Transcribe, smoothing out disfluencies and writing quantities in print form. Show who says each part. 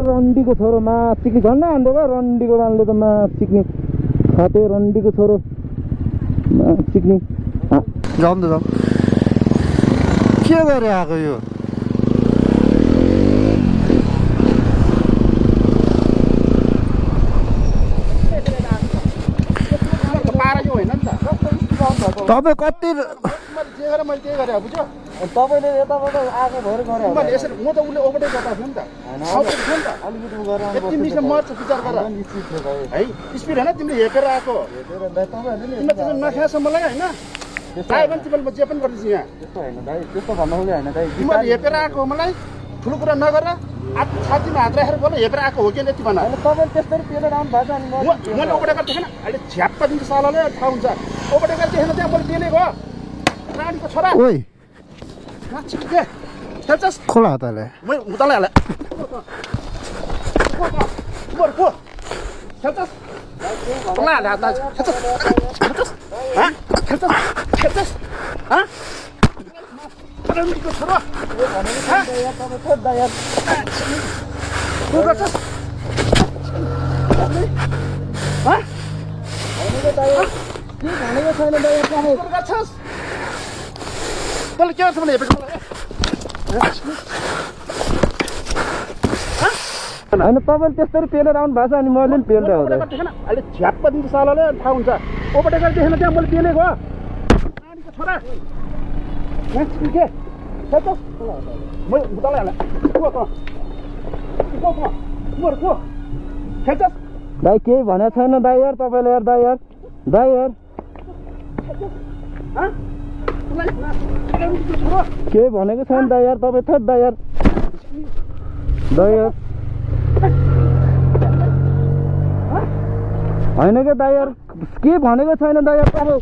Speaker 1: रन्डीको छोरो माछ चिक्ने झन्डा हान्दै भयो रन्डीको बालले त माछ चिक्ने खाते रन्डीको छोरो माछ चिक्ने जाउँ त जाउँ के गरे आएको यो तपाईँ कति तपाईँले यताबाट आएको भएर गरे
Speaker 2: म त उसले ओभरटेक गर्दा थियो नि त
Speaker 1: अलिकति गरेर
Speaker 2: तिमीले मर्छ विचार गर है स्पिड होइन तिमीले हेपेर आएको तिमीले त नखाएछ मलाई होइन चाहे पनि तिमीले म जे पनि गरिदिन्छु यहाँ
Speaker 1: त्यस्तो होइन दाइ त्यस्तो भन्नुले होइन दाइ
Speaker 2: तिमीले हेपेर आएको मलाई ठुलो कुरा नगर छातीमा हात राखेर बोल हेपेर आएको हो कि यति भन
Speaker 1: तपाईँ त्यस्तै पेलेर आउनु भएको अनि
Speaker 2: मैले ओभरटेकर देखेन अहिले झ्याप्पा दिन्छ सालाले थाहा हुन्छ ओभरटेकर देखेन त्यहाँ मैले पेलेको रानीको छोरा
Speaker 1: ओइ
Speaker 2: खेल्छस्
Speaker 1: खोला हातले
Speaker 2: म उताले हाले मर को खेल्छस् खोला हाले हात खेल्छस् खेल्छस् ह रानीको छोरा तँले के गर्छ भने हेपेको
Speaker 1: होइन तपाईँले त्यस्तरी पेलेर आउनु भएको छ अनि मैले पनि पेल्दै हो
Speaker 2: अहिले झ्याप्पा दिन्छ सालाले थाहा हुन्छ ओभरटेकर देखेन त्यहाँ मैले पेलेको नानीको छोरा के खेल्छस् म उताले हालेँ खेल्छस्
Speaker 1: दाइ केही भनेको छैन दाइ यार तपाईँले यार दाइ यार केही भनेको छैन दाइ यार तपाईँ थेट दाइ यार होइन क्या दाइ यार के भनेको छैन दाइ यार तपाईँ